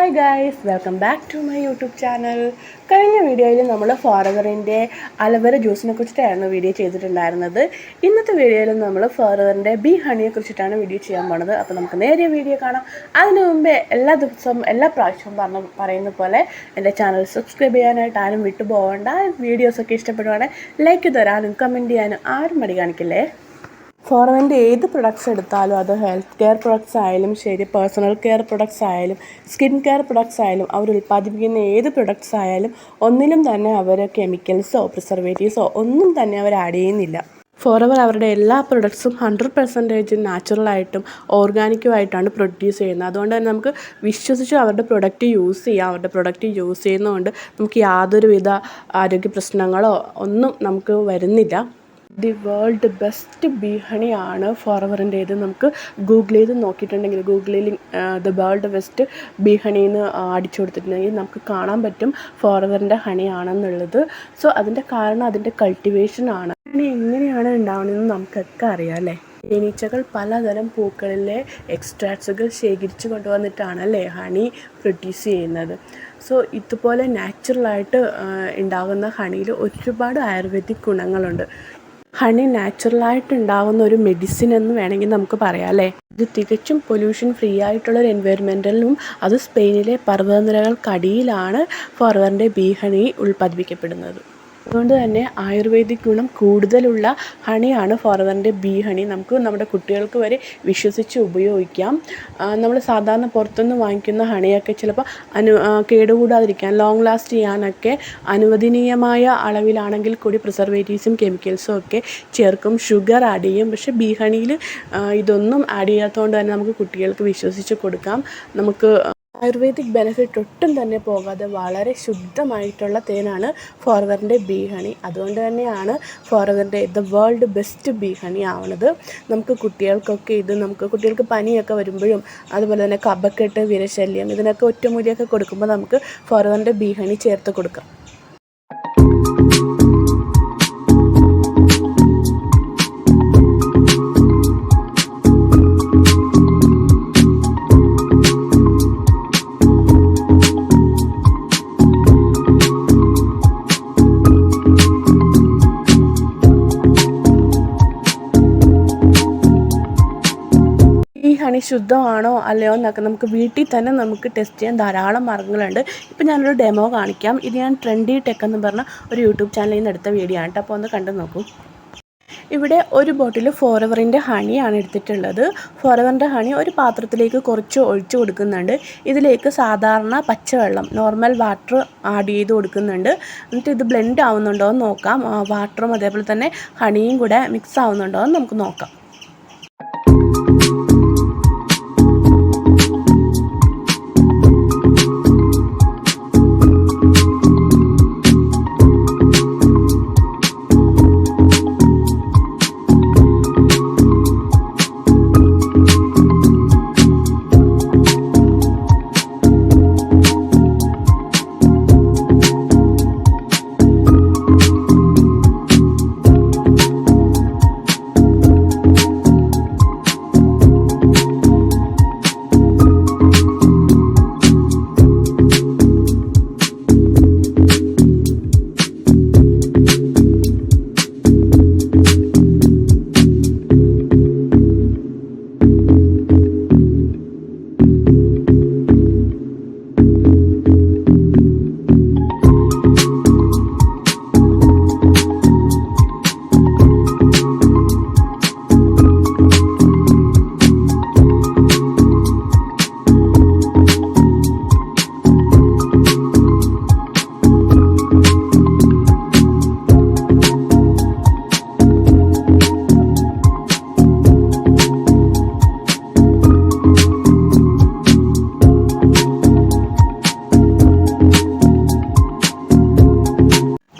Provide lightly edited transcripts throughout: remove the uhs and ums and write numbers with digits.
Hi guys, welcome back to my YouTube channel. കഴിഞ്ഞ വീഡിയോയിൽ നമ്മൾ ഫോറവറിൻ്റെ അലവര ജ്യൂസിനെ കുറിച്ചിട്ടായിരുന്നു വീഡിയോ ചെയ്തിട്ടുണ്ടായിരുന്നത്. ഇന്നത്തെ വീഡിയോയിൽ നമ്മൾ ഫോറവറിൻ്റെ ബി ഹണിയെ കുറിച്ചിട്ടാണ് വീഡിയോ ചെയ്യാൻ പോണത്. അപ്പോൾ നമുക്ക് നേരെ വീഡിയോ കാണാം. അതിനു മുമ്പേ എല്ലാ ദിവസവും എല്ലാ പ്രാവശ്യവും പറയുന്ന പോലെ എൻ്റെ ചാനൽ സബ്സ്ക്രൈബ് ചെയ്യാനായിട്ട് ആരും വിട്ടു പോകേണ്ട. വീഡിയോസൊക്കെ ഇഷ്ടപ്പെടുവാണെങ്കിൽ ലൈക്ക് തരാനും കമൻറ്റ് ചെയ്യാനും ആരും മടി കാണിക്കില്ലേ. ഫോറവറിൻ്റെ ഏത് പ്രൊഡക്ട്സ് എടുത്താലും അത് ഹെൽത്ത് കെയർ പ്രൊഡക്ട്സ് ആയാലും ശരി, പേഴ്സണൽ കെയർ പ്രൊഡക്ട്സ് ആയാലും സ്കിൻ കെയർ പ്രൊഡക്ട്സ് ആയാലും അവർ ഉൽപ്പാദിപ്പിക്കുന്ന ഏത് പ്രൊഡക്ട്സ് ആയാലും ഒന്നിലും തന്നെ അവർ കെമിക്കൽസോ പ്രിസർവേറ്റീവ്സോ ഒന്നും തന്നെ അവർ ആഡ് ചെയ്യുന്നില്ല. ഫോറവർ അവരുടെ എല്ലാ പ്രൊഡക്ട്സും 100% നാച്ചുറലായിട്ടും ഓർഗാനിക്കുമായിട്ടാണ് പ്രൊഡ്യൂസ് ചെയ്യുന്നത്. അതുകൊണ്ട് തന്നെ നമുക്ക് വിശ്വസിച്ച് അവരുടെ പ്രൊഡക്റ്റ് യൂസ് ചെയ്യാം. അവരുടെ പ്രൊഡക്റ്റ് യൂസ് ചെയ്യുന്നതുകൊണ്ട് നമുക്ക് യാതൊരുവിധ ആരോഗ്യ പ്രശ്നങ്ങളോ ഒന്നും നമുക്ക് വരുന്നില്ല. ദി വേൾഡ് ബെസ്റ്റ് ബീ ഹണിയാണ് ഫോറവറിൻ്റേത്. നമുക്ക് ഗൂഗിൾ ചെയ്ത് നോക്കിയിട്ടുണ്ടെങ്കിൽ ഗൂഗിളിൽ ദ വേൾഡ് ബെസ്റ്റ് ബീ ഹണിന്ന് അടിച്ചു കൊടുത്തിട്ടുണ്ടെങ്കിൽ നമുക്ക് കാണാൻ പറ്റും ഫോറവറിൻ്റെ ഹണിയാണെന്നുള്ളത്. സോ അതിൻ്റെ കാരണം അതിൻ്റെ കൾട്ടിവേഷനാണ്. ഹണി എങ്ങനെയാണ് ഉണ്ടാവുന്നതെന്ന് നമുക്കൊക്കെ അറിയാം അല്ലേ. തേനീച്ചകൾ പലതരം പൂക്കളിലെ എക്സ്ട്രാക്ട്സുകൾ ശേഖരിച്ച് കൊണ്ടുവന്നിട്ടാണ് അല്ലേ ഹണി പ്രൊഡ്യൂസ് ചെയ്യുന്നത്. സോ ഇതുപോലെ നാച്ചുറലായിട്ട് ഉണ്ടാകുന്ന ഹണിയിൽ ഒരുപാട് ആയുർവേദിക് ഗുണങ്ങളുണ്ട്. ഹണി നാച്ചുറലായിട്ട് ഉണ്ടാകുന്ന ഒരു മെഡിസിൻ എന്ന് വേണമെങ്കിൽ നമുക്ക് പറയാം അല്ലേ. ഇത് തികച്ചും പൊല്യൂഷൻ ഫ്രീ ആയിട്ടുള്ളൊരു എൻവയൺമെൻറ്റലിലും അത് സ്പെയിനിലെ പർവ്വതനിരകൾക്കടിയിലാണ് ഫോറവറിൻ്റെ ബീ ഹണി ഉൽപ്പാദിപ്പിക്കപ്പെടുന്നത്. അതുകൊണ്ട് തന്നെ ആയുർവേദിക് ഗുണം കൂടുതലുള്ള ഹണിയാണ് ഫോറവറിൻ്റെ ബീ ഹണി. നമുക്ക് നമ്മുടെ കുട്ടികൾക്ക് വരെ വിശ്വസിച്ച് ഉപയോഗിക്കാം. നമ്മൾ സാധാരണ പുറത്തുനിന്ന് വാങ്ങിക്കുന്ന ഹണിയൊക്കെ ചിലപ്പോൾ കേടുകൂടാതിരിക്കാൻ ലോങ് ലാസ്റ്റ് ചെയ്യാനൊക്കെ അനുവദനീയമായ അളവിലാണെങ്കിൽ കൂടി പ്രിസർവേറ്റീവ്സും കെമിക്കൽസും ഒക്കെ ചേർക്കും, ഷുഗർ ആഡ് ചെയ്യും. പക്ഷേ ബീ ഹണിയിൽ ഇതൊന്നും ആഡ് ചെയ്യാത്തതുകൊണ്ട് തന്നെ നമുക്ക് കുട്ടികൾക്ക് വിശ്വസിച്ച് കൊടുക്കാം. നമുക്ക് ആയുർവേദിക് ബെനിഫിറ്റ് ഒട്ടും തന്നെ പോകാതെ വളരെ ശുദ്ധമായിട്ടുള്ള തേനാണ് ഫോറവറിൻ്റെ ബീ ഹണി. അതുകൊണ്ട് തന്നെയാണ് ഫോറവറിൻ്റെ the world best bee honey ആവുന്നത്. നമുക്ക് കുട്ടികൾക്കൊക്കെ കുട്ടികൾക്ക് പനിയൊക്കെ വരുമ്പോഴും അതുപോലെ തന്നെ കഫക്കെട്ട്, വിരശല്യം ഇതിനൊക്കെ ഒറ്റമൂലിയൊക്കെ കൊടുക്കുമ്പോൾ നമുക്ക് ഫോറവറിൻ്റെ ബീ ഹണി ചേർത്ത് കൊടുക്കാം. ഈ ഹണി ശുദ്ധമാണോ അല്ലയോ എന്നൊക്കെ നമുക്ക് വീട്ടിൽ തന്നെ നമുക്ക് ടെസ്റ്റ് ചെയ്യാൻ ധാരാളം മാർഗ്ഗങ്ങളുണ്ട്. ഇപ്പം ഞാനൊരു ഡെമോ കാണിക്കാം. ഇത് ഞാൻ ട്രെൻഡി ടെക് എന്ന് പറഞ്ഞ ഒരു യൂട്യൂബ് ചാനലിൽ നിന്ന് എടുത്ത വീഡിയോ ആണ് കേട്ടോ. അപ്പോൾ ഒന്ന് കണ്ടു നോക്കൂ. ഇവിടെ ഒരു ബോട്ടിൽ ഫോറവറിൻ്റെ ഹണിയാണ് എടുത്തിട്ടുള്ളത്. ഫോറവറിൻ്റെ ഹണി ഒരു പാത്രത്തിലേക്ക് കുറച്ച് ഒഴിച്ചു കൊടുക്കുന്നുണ്ട്. ഇതിലേക്ക് സാധാരണ പച്ചവെള്ളം നോർമൽ വാട്ടർ ആഡ് ചെയ്ത് കൊടുക്കുന്നുണ്ട്. എന്നിട്ട് ഇത് ബ്ലെൻഡ് ആവുന്നുണ്ടോ എന്ന് നോക്കാം. വാട്ടറും അതേപോലെ തന്നെ ഹണിയും കൂടെ മിക്സ് ആവുന്നുണ്ടോ എന്ന് നമുക്ക് നോക്കാം.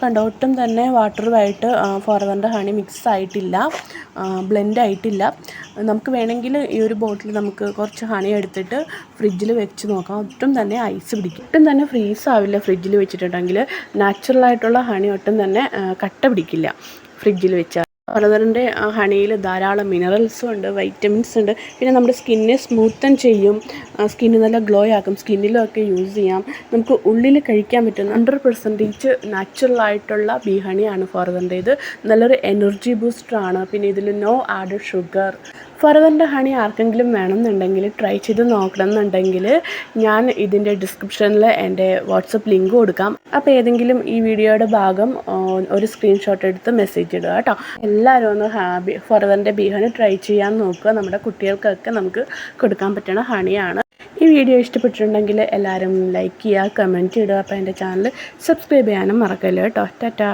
കണ്ടോ, ഒട്ടും തന്നെ വാട്ടറുമായിട്ട് ഫോറവറിൻ്റെ ഹണി മിക്സ് ആയിട്ടില്ല, ബ്ലെൻഡ് ആയിട്ടില്ല. നമുക്ക് വേണമെങ്കിൽ ഈ ഒരു ബോട്ടിൽ നമുക്ക് കുറച്ച് ഹണി എടുത്തിട്ട് ഫ്രിഡ്ജിൽ വെച്ച് നോക്കാം. ഒട്ടും തന്നെ ഐസ് പിടിക്കും, ഒട്ടും തന്നെ ഫ്രീസ് ആവില്ല. ഫ്രിഡ്ജിൽ വെച്ചിട്ടുണ്ടെങ്കിൽ നാച്ചുറലായിട്ടുള്ള ഹണി ഒട്ടും തന്നെ കട്ട പിടിക്കില്ല ഫ്രിഡ്ജിൽ വെച്ചാൽ. ഫോറവറിൻ്റെ ഹണിയിൽ ധാരാളം മിനറൽസും ഉണ്ട്, വൈറ്റമിൻസ് ഉണ്ട്. പിന്നെ നമ്മുടെ സ്കിന്നെ സ്മൂത്തൻ ചെയ്യും, സ്കിന്ന് നല്ല ഗ്ലോ ആക്കും. സ്കിന്നിലൊക്കെ യൂസ് ചെയ്യാം. നമുക്ക് ഉള്ളിൽ കഴിക്കാൻ പറ്റുന്ന 100% നാച്ചുറലായിട്ടുള്ള ബീ ഹണിയാണ് ഫോറവറിൻ്റെ. ഇത് നല്ലൊരു എനർജി ബൂസ്റ്ററാണ്. പിന്നെ ഇതിൽ നോ ആഡഡ് ഷുഗർ. ഫോറവറിൻ്റെ ഹണി ആർക്കെങ്കിലും വേണമെന്നുണ്ടെങ്കിൽ ട്രൈ ചെയ്ത് നോക്കണം എന്നുണ്ടെങ്കിൽ ഞാൻ ഇതിൻ്റെ ഡിസ്ക്രിപ്ഷനിൽ എൻ്റെ വാട്സപ്പ് ലിങ്ക് കൊടുക്കാം. അപ്പോൾ ഏതെങ്കിലും ഈ വീഡിയോയുടെ ഭാഗം ഒരു സ്ക്രീൻഷോട്ട് എടുത്ത് മെസ്സേജ് ഇടുക കേട്ടോ. എല്ലാവരും ഒന്ന് ഫോറവറിൻ്റെ ബീ ഹണി ട്രൈ ചെയ്യാൻ നോക്കുക. നമ്മുടെ കുട്ടികൾക്കൊക്കെ നമുക്ക് കൊടുക്കാൻ പറ്റുന്ന ഹണിയാണ്. ഈ വീഡിയോ ഇഷ്ടപ്പെട്ടിട്ടുണ്ടെങ്കിൽ എല്ലാവരും ലൈക്ക് ചെയ്യുക, കമൻറ്റ് ഇടുക. അപ്പോൾ എൻ്റെ ചാനൽ സബ്സ്ക്രൈബ് ചെയ്യാനും മറക്കല്ല കേട്ടോ. ടാറ്റാ.